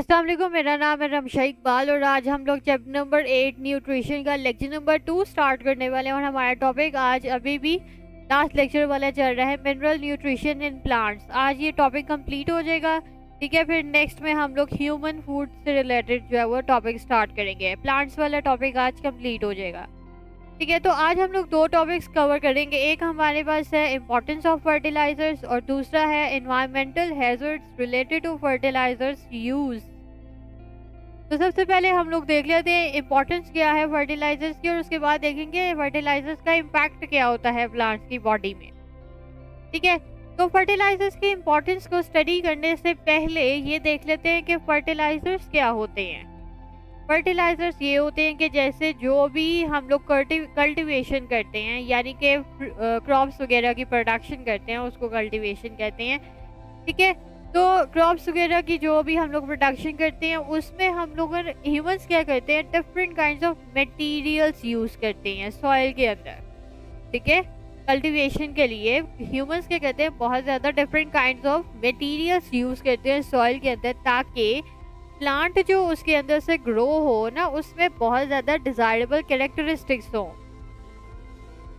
अस्सलाम वालेकुम, मेरा नाम है रमशा इकबाल और आज हम लोग चैप्टर नंबर 8 न्यूट्रिशन का लेक्चर नंबर 2 स्टार्ट करने वाले हैं। और हमारा टॉपिक आज अभी भी लास्ट लेक्चर वाला चल रहा है, मिनरल न्यूट्रिशन इन प्लांट्स। आज ये टॉपिक कंप्लीट हो जाएगा, ठीक है। फिर नेक्स्ट में हम लोग ह्यूमन फूड से रिलेटेड जो है वो टॉपिक स्टार्ट करेंगे। प्लांट्स वाला टॉपिक आज कंप्लीट हो जाएगा, ठीक है। तो आज हम लोग दो टॉपिक्स कवर करेंगे। एक हमारे पास है इंपॉर्टेंस ऑफ फर्टिलाइजर्स और दूसरा है environmental hazards related to fertilizers use. तो सबसे पहले हम लोग देख लेते हैं इंपॉर्टेंस क्या है फर्टिलाइजर्स की, और उसके बाद देखेंगे फर्टिलाइजर्स का इम्पैक्ट क्या होता है प्लांट्स की बॉडी में, ठीक है। तो फर्टिलाइजर्स की इम्पोर्टेंस को स्टडी करने से पहले ये देख लेते हैं कि फर्टिलाइजर्स क्या होते हैं। फर्टिलाइजर्स ये होते हैं कि जैसे जो भी हम लोग कल्टीवेशन करते हैं, यानी कि क्रॉप्स वगैरह की प्रोडक्शन करते हैं, उसको कल्टीवेशन कहते हैं, ठीक है। तो क्रॉप्स वगैरह की जो भी हम लोग प्रोडक्शन करते हैं उसमें हम लोग ह्यूमंस क्या करते हैं, different kinds of materials use करते हैं सॉइल के अंदर, ठीक है। कल्टीवेशन के लिए ह्यूमंस क्या कहते हैं, बहुत ज़्यादा different kinds of materials use करते हैं सॉइल के अंदर, ताकि प्लांट जो उसके अंदर से ग्रो हो ना, उसमें बहुत ज़्यादा डिज़ायरेबल कैरेक्टरिस्टिक्स हों।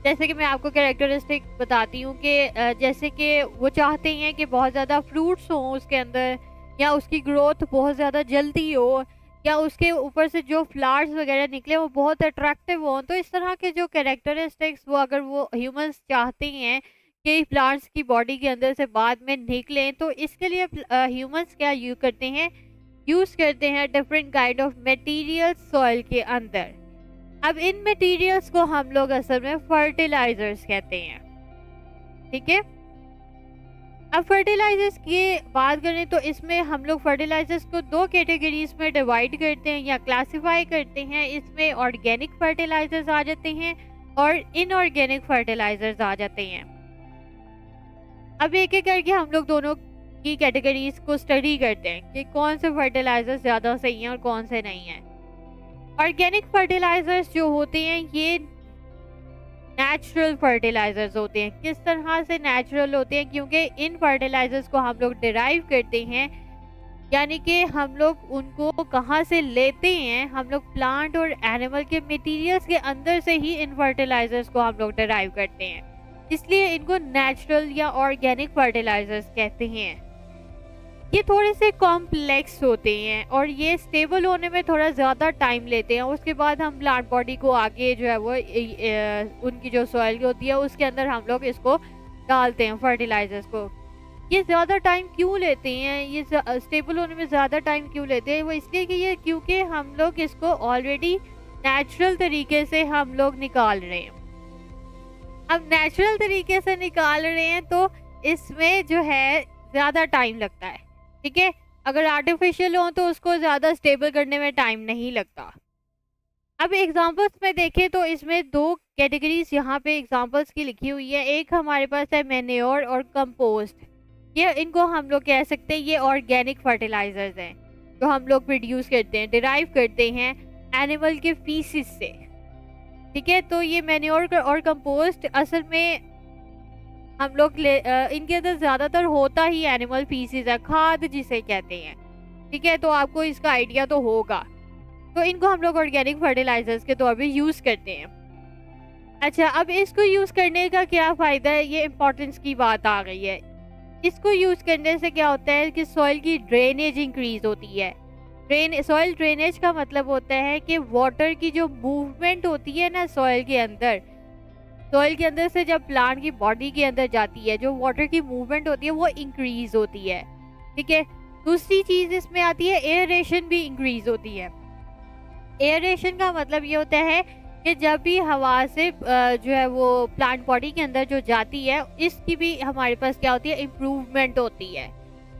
जैसे कि मैं आपको कैरेक्टरिस्टिक बताती हूँ कि जैसे कि वो चाहते हैं कि बहुत ज़्यादा फ्रूट्स हों उसके अंदर, या उसकी ग्रोथ बहुत ज़्यादा जल्दी हो, या उसके ऊपर से जो फ्लावर्स वगैरह निकले वो बहुत अट्रैक्टिव हों। तो इस तरह के जो कैरेक्टरिस्टिक्स वो अगर वो ह्यूमंस चाहते हैं कि प्लांट्स की बॉडी के अंदर से बाद में निकलें, तो इसके लिए ह्यूमंस क्या यूज़ करते हैं different kind of materials soil के अंदर। अब इन मटेरियल्स को हम लोग असल में फर्टिलाइजर्स कहते हैं, ठीक है। अब फर्टिलाइजर्स की बात करें तो इसमें हम लोग फर्टिलाइजर्स को दो कैटेगरीज में डिवाइड करते हैं या क्लासिफाई करते हैं। इसमें ऑर्गेनिक फर्टिलाइजर्स आ जाते हैं और इनऑर्गेनिक फर्टिलाइजर्स आ जाते हैं। अब एक एक करके हम लोग दोनों की कैटेगरीज को स्टडी करते हैं कि कौन से फर्टिलाइजर्स ज़्यादा सही हैं और कौन से नहीं हैं। ऑर्गेनिक फर्टिलाइजर्स जो होते हैं ये नेचुरल फर्टिलाइजर्स होते हैं। किस तरह से नेचुरल होते हैं, क्योंकि इन फर्टिलाइजर्स को हम लोग डिराइव करते हैं, यानी कि हम लोग उनको कहाँ से लेते हैं, हम लोग प्लांट और एनिमल के मटेरियल्स के अंदर से ही इन फर्टिलाइजर्स को हम लोग डिराइव करते हैं, इसलिए इनको नेचुरल या ऑर्गेनिक फर्टिलाइजर्स कहते हैं। ये थोड़े से कॉम्प्लेक्स होते हैं और ये स्टेबल होने में थोड़ा ज़्यादा टाइम लेते हैं। उसके बाद हम प्लांट बॉडी को आगे जो है वो उनकी जो सॉइल होती है उसके अंदर हम लोग इसको डालते हैं फर्टिलाइजर्स को। ये ज़्यादा टाइम क्यों लेते हैं, ये स्टेबल होने में ज़्यादा टाइम क्यों लेते हैं, वो इसलिए कि ये क्योंकि हम लोग इसको ऑलरेडी नेचुरल तरीके से हम लोग निकाल रहे हैं। अब नेचुरल तरीके से निकाल रहे हैं तो इसमें जो है ज़्यादा टाइम लगता है, ठीक है। अगर आर्टिफिशियल हो तो उसको ज़्यादा स्टेबल करने में टाइम नहीं लगता। अब एग्जांपल्स में देखें तो इसमें दो कैटेगरीज यहाँ पे एग्जांपल्स की लिखी हुई है। एक हमारे पास है मैन्योर और कंपोस्ट। ये इनको हम लोग कह सकते हैं ये ऑर्गेनिक फर्टिलाइजर्स हैं जो हम लोग प्रोड्यूस करते हैं, डिराइव करते हैं एनिमल के फीसिस से, ठीक है। तो ये मैन्योर और कंपोस्ट असल में हम लोग इनके अंदर ज़्यादातर होता ही एनिमल फीसिस है, खाद जिसे कहते हैं, ठीक है। तो आपको इसका आइडिया तो होगा। तो इनको हम लोग ऑर्गेनिक फर्टिलाइजर्स के तौर पे यूज़ करते हैं। अच्छा, अब इसको यूज़ करने का क्या फ़ायदा है, ये इम्पोर्टेंस की बात आ गई है। इसको यूज़ करने से क्या होता है कि सॉइल की ड्रेनेज इंक्रीज़ होती है। सॉइल ड्रेनेज का मतलब होता है कि वाटर की जो मूवमेंट होती है ना सॉइल के अंदर से जब प्लांट की बॉडी के अंदर जाती है, जो वाटर की मूवमेंट होती है वो इंक्रीज होती है, ठीक है। दूसरी चीज़ इसमें आती है एयरेशन भी इंक्रीज होती है। एयरेशन का मतलब ये होता है कि जब भी हवा से जो है वो प्लांट बॉडी के अंदर जो जाती है, इसकी भी हमारे पास क्या होती है, इम्प्रूवमेंट होती है।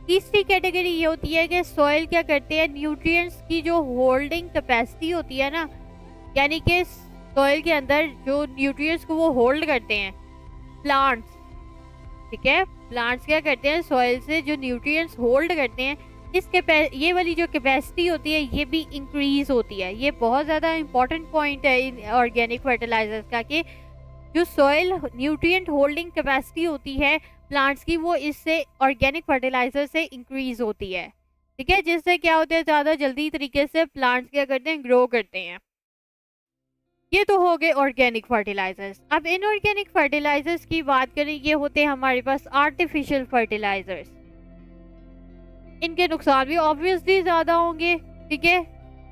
तीसरी कैटेगरी ये होती है कि सॉइल क्या करते हैं, न्यूट्रिएंट्स की जो होल्डिंग कैपेसिटी होती है ना, यानी कि सॉइल के अंदर जो न्यूट्रिएंट्स को वो होल्ड करते हैं प्लांट्स, ठीक है। प्लांट्स क्या करते हैं, सॉइल से जो न्यूट्रिएंट्स होल्ड करते हैं, ये वाली जो कैपेसिटी होती है ये भी इंक्रीज होती है। ये बहुत ज़्यादा इंपॉर्टेंट पॉइंट है इन ऑर्गेनिक फर्टिलाइजर्स का कि जो सॉइल न्यूट्रिएंट होल्डिंग कैपेसिटी होती है प्लांट्स की, वो इससे ऑर्गेनिक फर्टिलाइजर से इंक्रीज होती है, ठीक है, जिससे क्या होता है ज़्यादा जल्दी तरीके से प्लांट्स क्या करते हैं, ग्रो करते हैं। ये तो हो गए ऑर्गेनिक फर्टिलाइजर्स। अब इनऑर्गेनिक फर्टिलाइजर्स की बात करें, ये होते हैं हमारे पास आर्टिफिशियल फर्टिलाइजर्स। इनके नुकसान भी ऑब्वियसली ज़्यादा होंगे। ठीक है,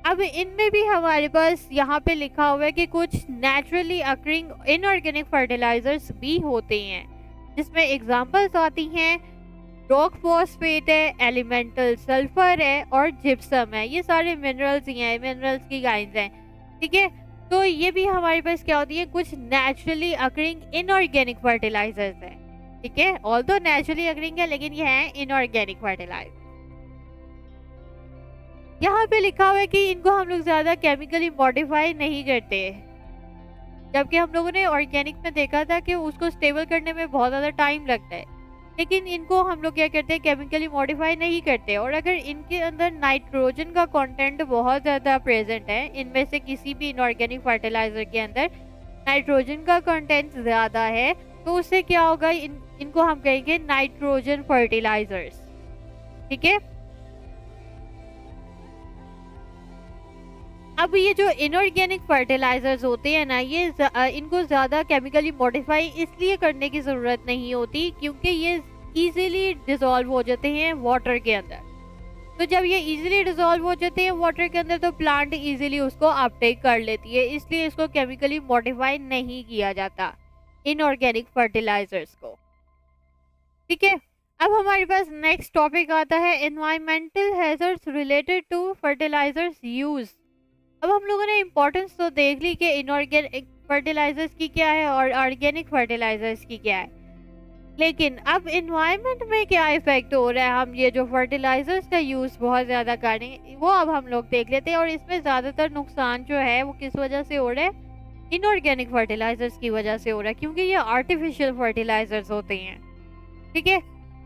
अब इनमें भी हमारे पास यहाँ पे लिखा हुआ है कि कुछ नेचुरली अकरिंग इनऑर्गेनिक फर्टिलाइजर्स भी होते हैं, जिसमें एग्जांपल्स आती हैं रॉक फॉस्फेट है, एलिमेंटल सल्फर है और जिप्सम है। ये सारे मिनरल्स ही हैं, मिनरल्स की काइंड्स हैं। ठीक है, तो ये भी हमारे पास क्या होती है, कुछ नेचुरली अकरिंग इनऑर्गेनिक फर्टिलाइजर्स हैं। ठीक है, ऑल्दो नेचुरली अकरिंग है लेकिन ये है इनऑर्गेनिक फर्टिलाइजर। यहाँ पे लिखा हुआ है कि इनको हम लोग ज्यादा केमिकली मॉडिफाई नहीं करते, जबकि हम लोगों ने ऑर्गेनिक में देखा था कि उसको स्टेबल करने में बहुत ज़्यादा टाइम लगता है। लेकिन इनको हम लोग क्या करते हैं, केमिकली मॉडिफाई नहीं करते। और अगर इनके अंदर नाइट्रोजन का कंटेंट बहुत ज़्यादा प्रेजेंट है, इनमें से किसी भी इनऑर्गेनिक फर्टिलाइजर के अंदर नाइट्रोजन का कंटेंट ज़्यादा है, तो उससे क्या होगा, इनको हम कहेंगे नाइट्रोजन फर्टिलाइजर्स। ठीक है, अब ये जो इनऑर्गेनिक फर्टिलाइजर्स होते हैं ना, ये इनको ज़्यादा केमिकली मॉडिफाई इसलिए करने की ज़रूरत नहीं होती क्योंकि ये इजीली डिसॉल्व हो जाते हैं वाटर के अंदर। तो जब ये इजीली डिसॉल्व हो जाते हैं वाटर के अंदर, तो प्लांट इजीली उसको अपटेक कर लेती है, इसलिए इसको केमिकली मॉडिफाई नहीं किया जाता इनऑर्गेनिक फर्टिलाइजर्स को। ठीक है, अब हमारे पास नेक्स्ट टॉपिक आता है environmental hazards related to fertilizers use. अब हम लोगों ने इम्पोर्टेंस तो देख ली कि इनऑर्गेनिक फर्टिलाइजर्स की क्या है और ऑर्गेनिक फर्टिलाइजर्स की क्या है, लेकिन अब इन्वायरमेंट में क्या इफेक्ट हो रहा है, हम ये जो फर्टिलाइजर्स का यूज़ बहुत ज़्यादा कर रहे हैं वो अब हम लोग देख लेते हैं। और इसमें ज़्यादातर नुकसान जो है वो किस वजह से हो रहा है, इनऑर्गेनिक फर्टिलाइजर्स की वजह से हो रहा है, क्योंकि ये आर्टिफिशियल फर्टिलाइजर्स होते हैं। ठीक है,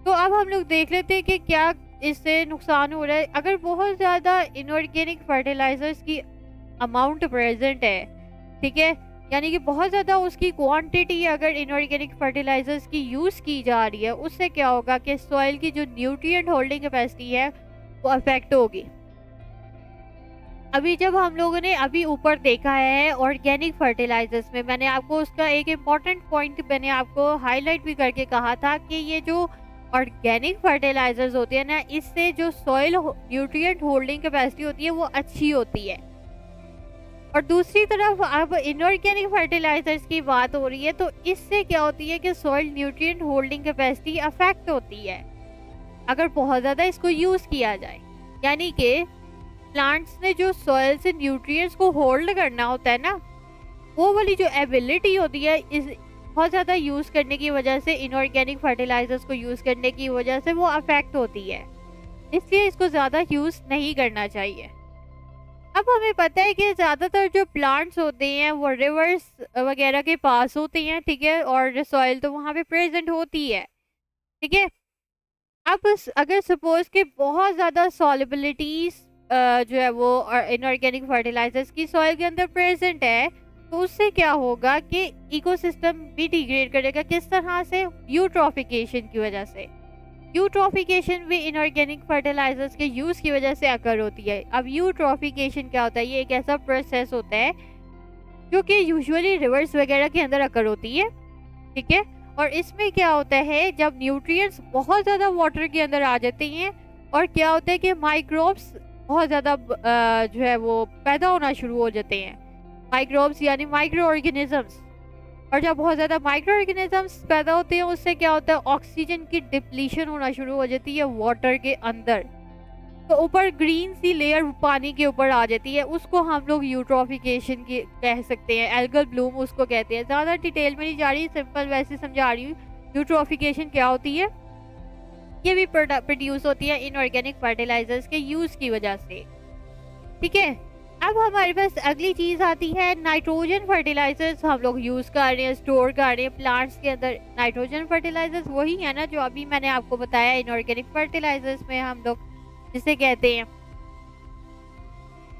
तो अब हम लोग देख लेते हैं कि क्या इससे नुकसान हो रहा है। अगर बहुत ज़्यादा इनऑर्गेनिक फर्टिलाइजर्स की अमाउंट प्रेजेंट है, ठीक है, यानी कि बहुत ज़्यादा उसकी क्वांटिटी अगर इनऑर्गेनिक फर्टिलाइजर्स की यूज़ की जा रही है, उससे क्या होगा कि सॉइल की जो न्यूट्रिएंट होल्डिंग कैपेसिटी है वो अफेक्ट होगी। अभी जब हम लोगों ने अभी ऊपर देखा है ऑर्गेनिक फर्टिलाइजर्स में, मैंने आपको उसका एक इम्पॉर्टेंट पॉइंट मैंने आपको हाईलाइट भी करके कहा था कि ये जो ऑर्गेनिक फर्टिलाइजर्स होते हैं ना, इससे जो सॉइल न्यूट्रिएंट होल्डिंग कैपेसिटी होती है वो अच्छी होती है। और दूसरी तरफ अब इनऑर्गेनिक फर्टिलाइजर्स की बात हो रही है, तो इससे क्या होती है कि soil nutrient holding capacity affect होती है अगर बहुत ज़्यादा इसको यूज़ किया जाए। यानी कि प्लांट्स ने जो सॉइल से न्यूट्रिएंट्स को होल्ड करना होता है ना, वो वाली जो एबिलिटी होती है इस बहुत ज़्यादा यूज़ करने की वजह से, इनऑर्गेनिक फर्टिलाइजर्स को यूज़ करने की वजह से वो अफेक्ट होती है। इसलिए इसको ज़्यादा यूज़ नहीं करना चाहिए। अब हमें पता है कि ज़्यादातर जो प्लांट्स होते हैं वो रिवर्स वगैरह के पास होते हैं। ठीक है, और सॉइल तो वहाँ पे प्रेजेंट होती है। ठीक है, अब अगर सपोज के बहुत ज़्यादा सॉलिबिलिटीज जो है वो इनऑर्गेनिक फर्टिलाइजर्स की सॉइल के अंदर प्रेजेंट है, तो उससे क्या होगा कि इकोसिस्टम भी डिग्रेड करेगा। किस तरह से, यूट्रॉफिकेशन की वजह से। यूट्रॉफिकेशन भी इनऑर्गेनिक फर्टिलाइजर्स के यूज़ की वजह से अकर होती है। अब यूट्रॉफिकेशन क्या होता है, ये एक ऐसा प्रोसेस होता है जो कि यूजुअली रिवर्स वगैरह के अंदर अकर होती है। ठीक है, और इसमें क्या होता है, जब न्यूट्रिएंट्स बहुत ज़्यादा वाटर के अंदर आ जाते हैं और क्या होता है कि माइक्रोब्स बहुत ज़्यादा जो है वो पैदा होना शुरू हो जाते हैं। माइक्रोब्स यानी माइक्रो ऑर्गेनिजम्स। और जब बहुत ज़्यादा माइक्रो ऑर्गेनिजम्स पैदा होते हैं, उससे क्या होता है, ऑक्सीजन की डिप्लीशन होना शुरू हो जाती है वाटर के अंदर। तो ऊपर ग्रीन सी लेयर पानी के ऊपर आ जाती है, उसको हम लोग यूट्रॉफिकेशन की कह सकते हैं, एल्गल ब्लूम उसको कहते हैं। ज़्यादा डिटेल में नहीं जा रही, सिंपल वैसे समझा रही हूँ यूट्रॉफिकेशन क्या होती है। ये भी प्रोड्यूस होती है इनऑर्गेनिक फर्टिलाइजर्स के यूज़ की वजह से। ठीक है, अब हमारे पास अगली चीज़ आती है नाइट्रोजन फर्टिलाइजर्स। हम लोग यूज़ कर रहे हैं, स्टोर कर रहे हैं प्लांट्स के अंदर। नाइट्रोजन फर्टिलाइजर्स वही है ना जो अभी मैंने आपको बताया इनऑर्गेनिक फर्टिलाइजर्स में हम लोग जिसे कहते हैं।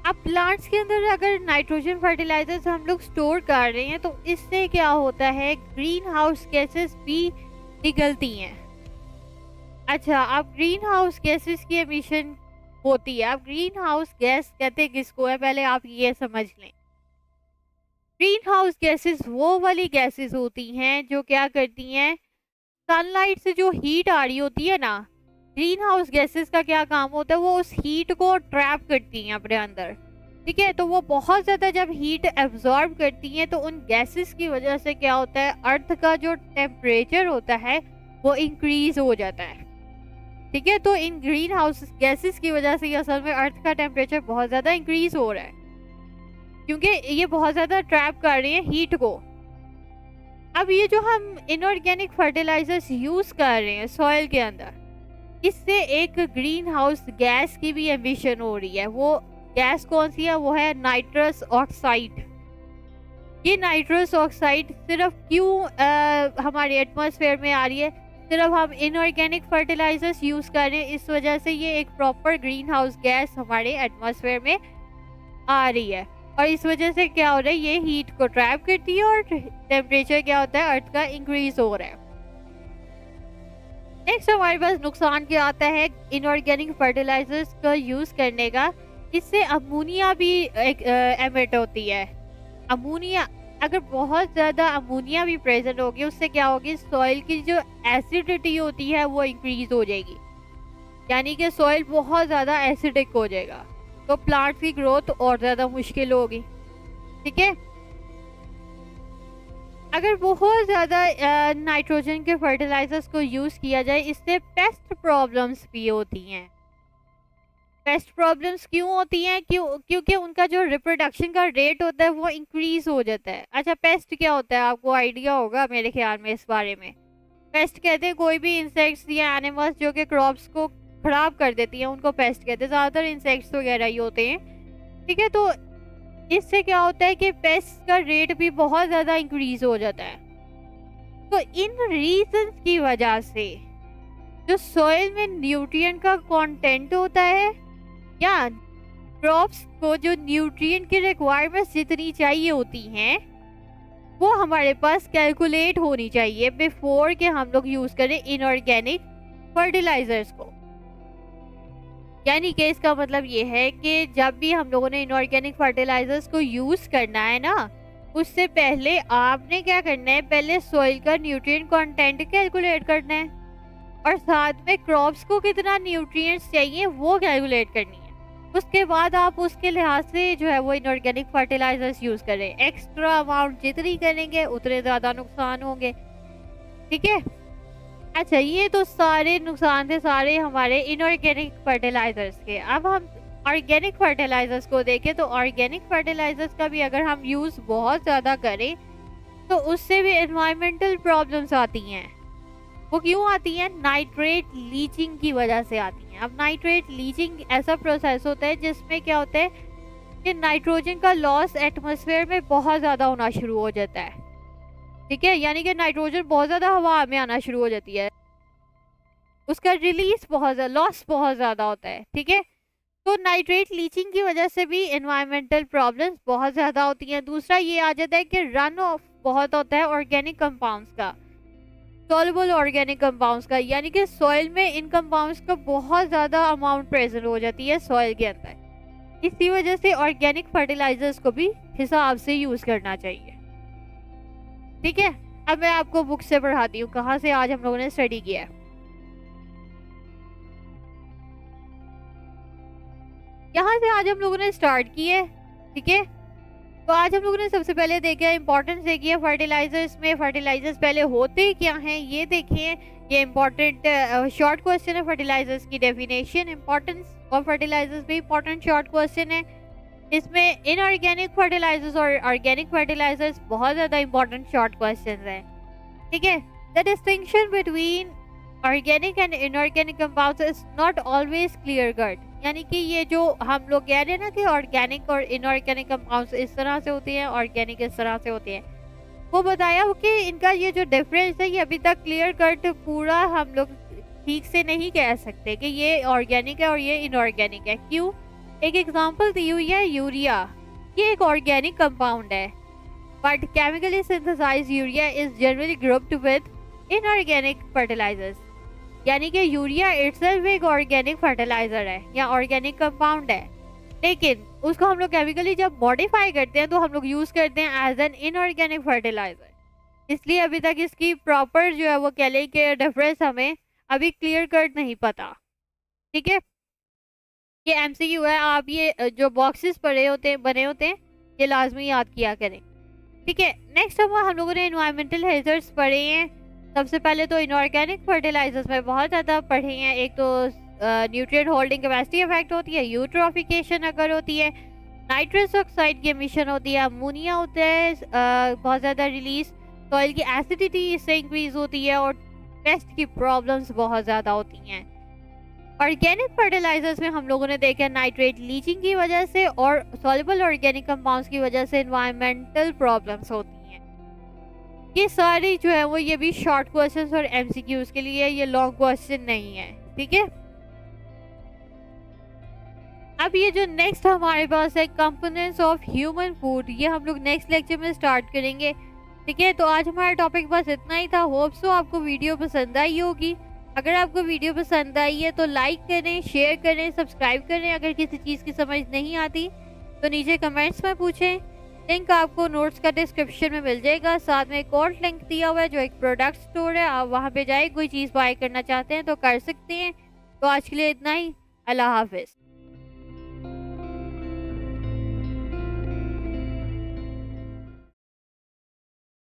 अब प्लांट्स के अंदर अगर नाइट्रोजन फर्टिलाइजर्स हम लोग स्टोर कर रहे हैं, तो इससे क्या होता है, ग्रीन हाउस गैसेस भी निकलती हैं। अच्छा, अब ग्रीन हाउस गैसेस की एमिशन होती है। अब ग्रीन हाउस गैस कहते किसको है, पहले आप ये समझ लें। ग्रीन हाउस गैसेस वो वाली गैसेस होती हैं जो क्या करती हैं, सनलाइट से जो हीट आ रही होती है ना, ग्रीन हाउस गैसेस का क्या काम होता है, वो उस हीट को ट्रैप करती हैं अपने अंदर। ठीक है, तो वो बहुत ज़्यादा जब हीट एब्जॉर्ब करती हैं तो उन गैसेस की वजह से क्या होता है, अर्थ का जो टेम्परेचर होता है वो इंक्रीज हो जाता है। ठीक है, तो इन ग्रीन हाउस गैसेस की वजह से असल में अर्थ का टेम्परेचर बहुत ज़्यादा इंक्रीज हो रहा है, क्योंकि ये बहुत ज़्यादा ट्रैप कर रही है हीट को। अब ये जो हम इनऑर्गेनिक फर्टिलाइजर्स यूज़ कर रहे हैं सॉइल के अंदर, इससे एक ग्रीन हाउस गैस की भी एमिशन हो रही है। वो गैस कौन सी है, वो है नाइट्रस ऑक्साइड। ये नाइट्रस ऑक्साइड सिर्फ क्यों हमारे एटमॉस्फेयर में आ रही है, सिर्फ हम इनऑर्गेनिक फर्टिलाइजर्स यूज़ कर रहे हैं, इस वजह से ये एक प्रॉपर ग्रीन हाउस गैस हमारे एटमॉस्फेयर में आ रही है। और इस वजह से क्या हो रहा है, ये हीट को ट्रैप करती है और टेम्परेचर क्या होता है, अर्थ का इंक्रीज हो रहा है। नेक्स्ट हमारे पास नुकसान क्या आता है इनऑर्गेनिक फर्टिलाइजर्स का यूज़ करने का। इससे अमोनिया भी एक एमिट होती है। अमोनिया, अगर बहुत ज़्यादा अमोनिया भी प्रेजेंट होगी, उससे क्या होगी, सॉइल की जो एसिडिटी होती है वो इंक्रीज हो जाएगी, यानी कि सॉइल बहुत ज़्यादा एसिडिक हो जाएगा, तो प्लांट की ग्रोथ और ज़्यादा मुश्किल होगी। ठीक है, अगर बहुत ज़्यादा नाइट्रोजन के फर्टिलाइजर्स को यूज़ किया जाए, इससे पेस्ट प्रॉब्लम्स भी होती हैं। पेस्ट प्रॉब्लम्स क्यों होती हैं, क्योंकि उनका जो रिप्रोडक्शन का रेट होता है वो इंक्रीज हो जाता है। अच्छा, पेस्ट क्या होता है, आपको आइडिया होगा मेरे ख्याल में इस बारे में। पेस्ट कहते हैं कोई भी इंसेक्ट्स या एनिमल्स जो कि क्रॉप्स को खराब कर देती हैं, उनको पेस्ट कहते हैं। ज़्यादातर इंसेक्ट्स वगैरह ही होते हैं। ठीक है, तो इससे क्या होता है कि पेस्ट का रेट भी बहुत ज़्यादा इंक्रीज हो जाता है। तो इन रीजंस की वजह से जो सॉइल में न्यूट्रिएंट का कंटेंट होता है, या क्रॉप्स को जो न्यूट्रिएंट की रिक्वायरमेंट्स जितनी चाहिए होती हैं, वो हमारे पास कैलकुलेट होनी चाहिए बिफोर के हम लोग यूज़ करें इनऑर्गेनिक फर्टिलाइजर्स को। यानी कि इसका मतलब ये है कि जब भी हम लोगों ने इनऑर्गेनिक फर्टिलाइजर्स को यूज़ करना है ना, उससे पहले आपने क्या करना है, पहले सॉइल का न्यूट्रिएंट कंटेंट कैलकुलेट करना है, और साथ में क्रॉप्स को कितना न्यूट्रिएंट्स चाहिए वो कैलकुलेट करनी है। उसके बाद आप उसके लिहाज से जो है वो इनऑर्गेनिक फर्टिलाइजर्स यूज़ करें। एक्स्ट्रा अमाउंट जितनी करेंगे उतने ज़्यादा नुकसान होंगे। ठीक है, अच्छा, ये तो सारे नुकसान थे सारे हमारे इनऑर्गेनिक फर्टिलाइजर्स के। अब हम ऑर्गेनिक फर्टिलाइजर्स को देखें, तो ऑर्गेनिक फर्टिलाइजर्स का भी अगर हम यूज़ बहुत ज़्यादा करें तो उससे भी एनवायरमेंटल प्रॉब्लम्स आती हैं। वो क्यों आती हैं, नाइट्रेट लीचिंग की वजह से आती हैं। अब नाइट्रेट लीचिंग ऐसा प्रोसेस होता है जिसमें क्या होता है कि नाइट्रोजन का लॉस एटमॉस्फेयर में बहुत ज़्यादा होना शुरू हो जाता है। ठीक है, यानी कि नाइट्रोजन बहुत ज़्यादा हवा में आना शुरू हो जाती है, उसका रिलीज बहुत ज़्यादा, लॉस बहुत ज़्यादा होता है। ठीक है, तो नाइट्रेट लीचिंग की वजह से भी एनवायरमेंटल प्रॉब्लम्स बहुत ज़्यादा होती हैं। दूसरा ये आ जाता है कि रन ऑफ बहुत होता है ऑर्गेनिक कंपाउंड्स का, सॉल्युबल ऑर्गेनिक कंपाउंड्स का, यानी कि सॉइल में इन कंपाउंड्स का बहुत ज़्यादा अमाउंट प्रेजेंट हो जाती है सॉइल के अंदर। इसी वजह से ऑर्गेनिक फर्टिलाइजर्स को भी हिसाब से यूज़ करना चाहिए। ठीक है, अब मैं आपको बुक से पढ़ाती हूँ कहाँ से आज हम लोगों ने स्टडी किया है। यहाँ से आज हम लोगों ने स्टार्ट की है। ठीक है, तो आज हम लोगों ने सबसे पहले देखा इंपॉर्टेंस देखी है फर्टिलाइजर्स में। फर्टिलाइजर्स पहले होते क्या हैं ये देखिए, ये इंपॉर्टेंट शॉर्ट क्वेश्चन है। फर्टिलाइजर्स की डेफिनेशन, इंपॉर्टेंस ऑफ फर्टिलाइजर्स भी इंपॉर्टेंट शॉर्ट क्वेश्चन है। इसमें इनऑर्गेनिक फर्टिलाइजर्स और ऑर्गेनिक फर्टिलाइजर्स बहुत ज़्यादा इंपॉर्टेंट शॉर्ट क्वेश्चन हैं। ठीक है, the distinction between organic and inorganic compounds is not always clear cut. यानी कि ये जो हम लोग कह रहे हैं ना कि ऑर्गेनिक और इनऑर्गेनिक कंपाउंड्स इस तरह से होते हैं, ऑर्गेनिक इस तरह से होते हैं, वो बताया कि इनका ये जो डिफरेंस है ये अभी तक क्लियर कट पूरा हम लोग ठीक से नहीं कह सकते कि ये ऑर्गेनिक है और ये इनऑर्गेनिक है। क्यों? एक एग्जांपल दी हुई है यूरिया। ये एक ऑर्गेनिक कंपाउंड है, but chemically synthesized urea is generally grouped with inorganic fertilizers. यानी कि यूरिया इटसेल्फ एक ऑर्गेनिक फर्टिलाइजर है या ऑर्गेनिक कंपाउंड है, लेकिन उसको हम लोग केमिकली जब मॉडिफाई करते हैं तो हम लोग यूज करते हैं एज एन इनऑर्गेनिक फर्टिलाइजर। इसलिए अभी तक इसकी प्रॉपर जो है वो कह लें कि डिफरेंस हमें अभी क्लियर कट नहीं पता। ठीक है, ये एमसीक्यू है, आप ये जो बॉक्सेस पड़े होते हैं बने होते हैं ये लाजमी याद किया करें। ठीक है, नेक्स्ट हम लोगों ने एनवायरमेंटल हेजर्ड्स पढ़े हैं। सबसे पहले तो इनऑर्गेनिक फर्टिलाइजर्स में बहुत ज़्यादा पढ़े हैं। एक तो न्यूट्रिएंट होल्डिंग कैपेसिटी इफेक्ट होती है, यूट्रोफिकेशन अगर होती है, नाइट्रस ऑक्साइड की एमिशन होती है, अमोनिया होता है बहुत ज़्यादा रिलीज, सॉइल की एसिडिटी इससे इंक्रीज होती है और पेस्ट की प्रॉब्लम्स बहुत ज़्यादा होती हैं। ऑर्गेनिक फर्टिलाइजर्स में हम लोगों ने देखा नाइट्रेट लीचिंग की वजह से और सॉल्युबल ऑर्गेनिक कंपाउंड्स की वजह से एनवायरमेंटल प्रॉब्लम्स होती हैं। ये सारी जो है वो ये भी शॉर्ट क्वेश्चंस और एमसीक्यूज के लिए, ये लॉन्ग क्वेश्चन नहीं है। ठीक है, अब ये जो नेक्स्ट हमारे पास है कंपोनेंट्स ऑफ ह्यूमन फूड, ये हम लोग नेक्स्ट लेक्चर में स्टार्ट करेंगे। ठीक है, तो आज हमारा टॉपिक बस इतना ही था। होप सो आपको वीडियो पसंद आई होगी। अगर आपको वीडियो पसंद आई है तो लाइक करें, शेयर करें, सब्सक्राइब करें। अगर किसी चीज़ की समझ नहीं आती तो नीचे कमेंट्स में पूछें। लिंक आपको नोट्स का डिस्क्रिप्शन में मिल जाएगा, साथ में एक और लिंक दिया हुआ है जो एक प्रोडक्ट स्टोर है, आप वहाँ पे जाए कोई चीज़ बाय करना चाहते हैं तो कर सकते हैं। तो आज के लिए इतना ही, अल्लाह हाफिज़।